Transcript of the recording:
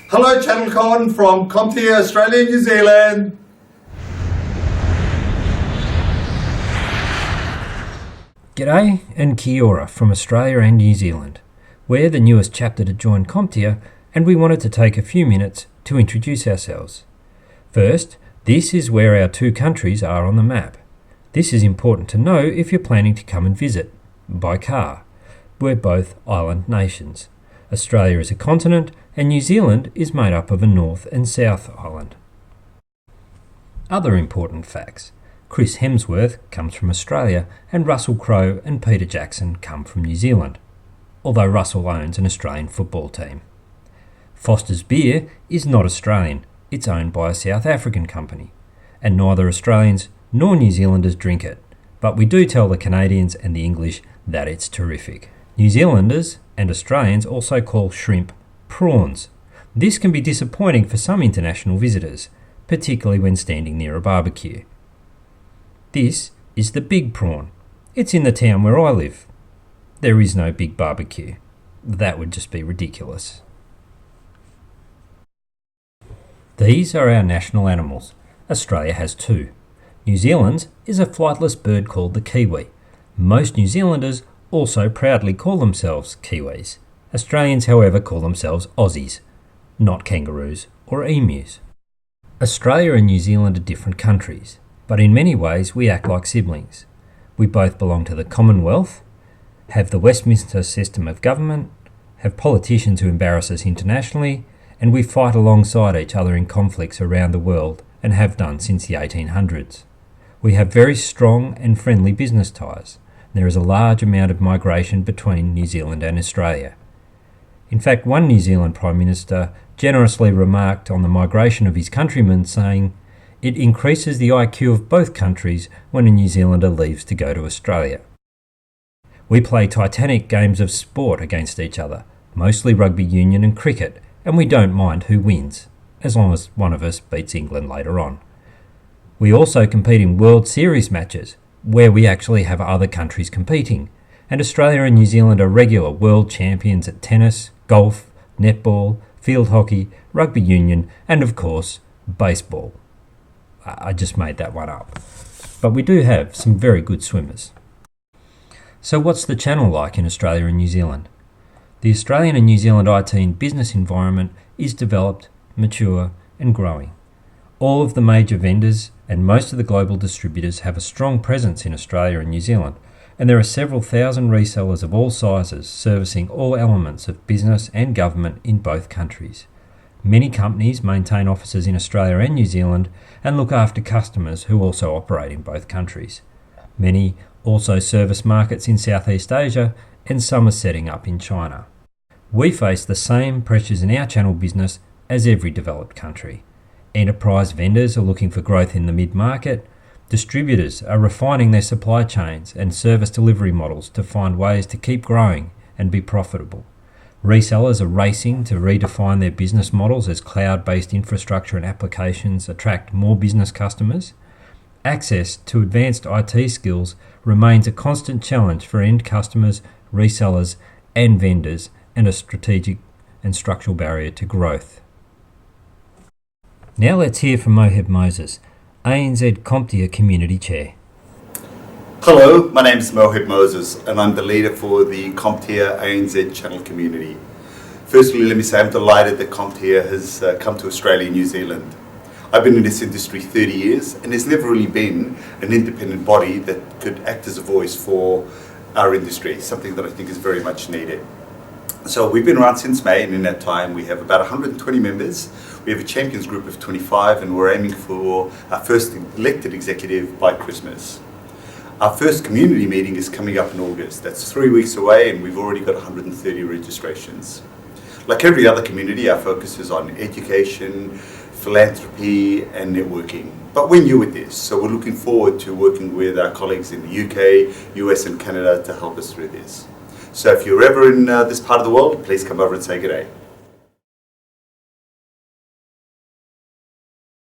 Hello, ChannelCon from CompTIA, Australia and New Zealand. G'day and kia ora from Australia and New Zealand. We're the newest chapter to join CompTIA, and we wanted to take a few minutes to introduce ourselves. First, this is where our two countries are on the map. This is important to know if you're planning to come and visit, by car. We're both island nations. Australia is a continent and New Zealand is made up of a North and South Island. Other important facts. Chris Hemsworth comes from Australia and Russell Crowe and Peter Jackson come from New Zealand, although Russell owns an Australian football team. Foster's Beer is not Australian, it's owned by a South African company, and neither Australians nor New Zealanders drink it, but we do tell the Canadians and the English that it's terrific. New Zealanders and Australians also call shrimp prawns. This can be disappointing for some international visitors, particularly when standing near a barbecue. This is the big prawn. It's in the town where I live. There is no big barbecue. That would just be ridiculous. These are our national animals. Australia has two. New Zealand's is a flightless bird called the kiwi. Most New Zealanders also proudly call themselves Kiwis. Australians, however, call themselves Aussies, not kangaroos or emus. Australia and New Zealand are different countries, but in many ways we act like siblings. We both belong to the Commonwealth, have the Westminster system of government, have politicians who embarrass us internationally, and we fight alongside each other in conflicts around the world and have done since the 1800s. We have very strong and friendly business ties. There is a large amount of migration between New Zealand and Australia. In fact, one New Zealand Prime Minister generously remarked on the migration of his countrymen, saying, "It increases the IQ of both countries when a New Zealander leaves to go to Australia." We play titanic games of sport against each other, mostly rugby union and cricket, and we don't mind who wins, as long as one of us beats England later on. We also compete in World Series matches, where we actually have other countries competing, and Australia and New Zealand are regular world champions at tennis, golf, netball, field hockey, rugby union, and of course, baseball. I just made that one up. But we do have some very good swimmers. So what's the channel like in Australia and New Zealand? The Australian and New Zealand IT and business environment is developed, mature, and growing. All of the major vendors and most of the global distributors have a strong presence in Australia and New Zealand, and there are several thousand resellers of all sizes servicing all elements of business and government in both countries. Many companies maintain offices in Australia and New Zealand and look after customers who also operate in both countries. Many also service markets in Southeast Asia, and some are setting up in China. We face the same pressures in our channel business as every developed country. Enterprise vendors are looking for growth in the mid-market. Distributors are refining their supply chains and service delivery models to find ways to keep growing and be profitable. Resellers are racing to redefine their business models as cloud-based infrastructure and applications attract more business customers. Access to advanced IT skills remains a constant challenge for end customers, resellers, and vendors, and a strategic and structural barrier to growth. Now let's hear from Mohib Moses, ANZ CompTIA Community Chair. Hello, my name is Mohib Moses and I'm the leader for the CompTIA ANZ channel community. Firstly, let me say I'm delighted that CompTIA has come to Australia and New Zealand. I've been in this industry 30 years and there's never really been an independent body that could act as a voice for our industry, something that I think is very much needed. So we've been around since May, and in that time we have about 120 members. We have a champions group of 25 and we're aiming for our first elected executive by Christmas. Our first community meeting is coming up in August. That's 3 weeks away and we've already got 130 registrations. Like every other community, our focus is on education, philanthropy and networking. But we're new with this, so we're looking forward to working with our colleagues in the UK, US and Canada to help us through this. So if you're ever in this part of the world, please come over and say good day.